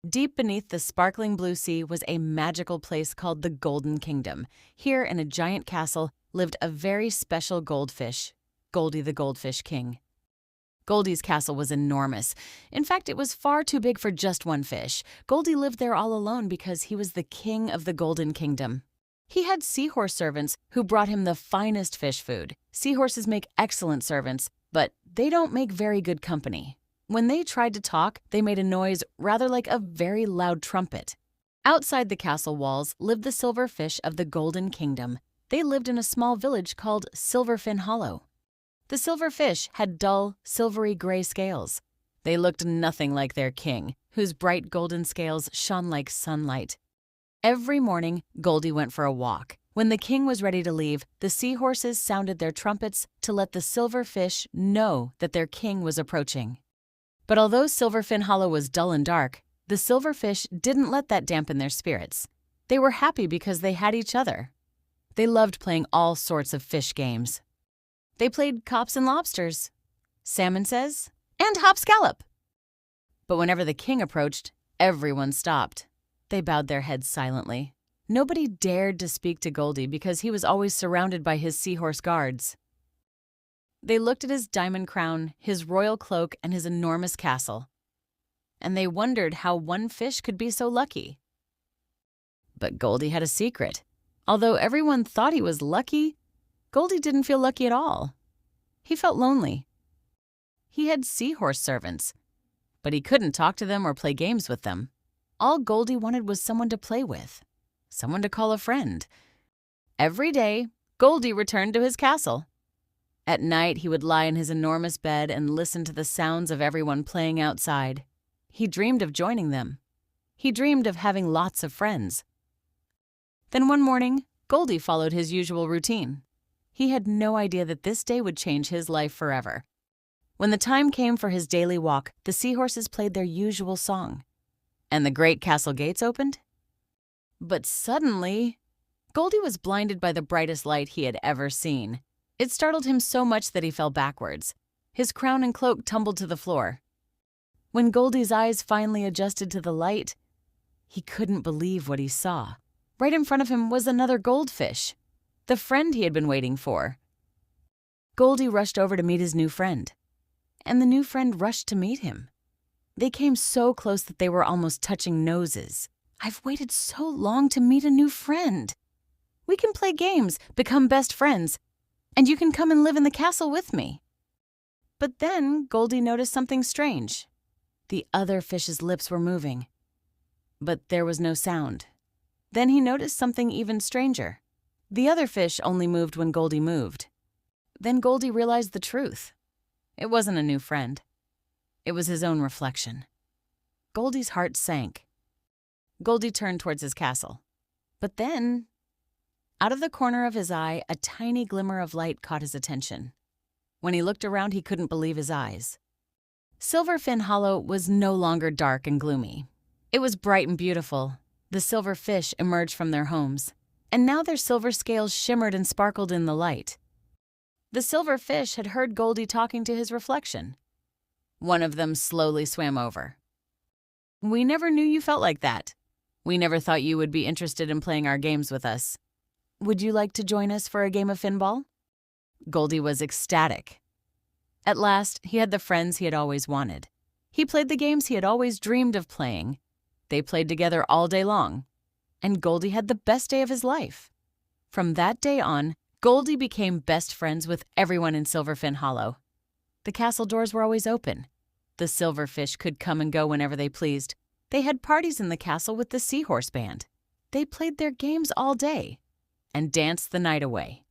Deep beneath the sparkling blue sea was a magical place called the Golden Kingdom. Here, in a giant castle, lived a very special goldfish, Goldie the Goldfish King. Goldie's castle was enormous. In fact, it was far too big for just one fish. Goldie lived there all alone because he was the king of the Golden Kingdom. He had seahorse servants who brought him the finest fish food. Seahorses make excellent servants, but they don't make very good company. When they tried to talk, they made a noise rather like a very loud trumpet. Outside the castle walls lived the silver fish of the Golden Kingdom. They lived in a small village called Silverfin Hollow. The silver fish had dull, silvery gray scales. They looked nothing like their king, whose bright golden scales shone like sunlight. Every morning, Goldie went for a walk. When the king was ready to leave, the seahorses sounded their trumpets to let the silver fish know that their king was approaching. But although Silverfin Hollow was dull and dark, the silverfish didn't let that dampen their spirits. They were happy because they had each other. They loved playing all sorts of fish games. They played cops and lobsters, salmon says, and hopscallop. But whenever the king approached, everyone stopped. They bowed their heads silently. Nobody dared to speak to Goldie because he was always surrounded by his seahorse guards. They looked at his diamond crown, his royal cloak, and his enormous castle. And they wondered how one fish could be so lucky. But Goldie had a secret. Although everyone thought he was lucky, Goldie didn't feel lucky at all. He felt lonely. He had seahorse servants, but he couldn't talk to them or play games with them. All Goldie wanted was someone to play with, someone to call a friend. Every day, Goldie returned to his castle. At night, he would lie in his enormous bed and listen to the sounds of everyone playing outside. He dreamed of joining them. He dreamed of having lots of friends. Then one morning, Goldie followed his usual routine. He had no idea that this day would change his life forever. When the time came for his daily walk, the seahorses played their usual song. And the great castle gates opened. But suddenly, Goldie was blinded by the brightest light he had ever seen. It startled him so much that he fell backwards. His crown and cloak tumbled to the floor. When Goldie's eyes finally adjusted to the light, he couldn't believe what he saw. Right in front of him was another goldfish, the friend he had been waiting for. Goldie rushed over to meet his new friend, and the new friend rushed to meet him. They came so close that they were almost touching noses. "I've waited so long to meet a new friend. We can play games, become best friends, and you can come and live in the castle with me." But then Goldie noticed something strange. The other fish's lips were moving, but there was no sound. Then he noticed something even stranger. The other fish only moved when Goldie moved. Then Goldie realized the truth. It wasn't a new friend. It was his own reflection. Goldie's heart sank. Goldie turned towards his castle. But then, out of the corner of his eye, a tiny glimmer of light caught his attention. When he looked around, he couldn't believe his eyes. Silverfin Hollow was no longer dark and gloomy. It was bright and beautiful. The silver fish emerged from their homes, and now their silver scales shimmered and sparkled in the light. The silver fish had heard Goldie talking to his reflection. One of them slowly swam over. "We never knew you felt like that. We never thought you would be interested in playing our games with us. Would you like to join us for a game of finball?" Goldie was ecstatic. At last, he had the friends he had always wanted. He played the games he had always dreamed of playing. They played together all day long, and Goldie had the best day of his life. From that day on, Goldie became best friends with everyone in Silverfin Hollow. The castle doors were always open. The silverfish could come and go whenever they pleased. They had parties in the castle with the seahorse band. They played their games all day and danced the night away.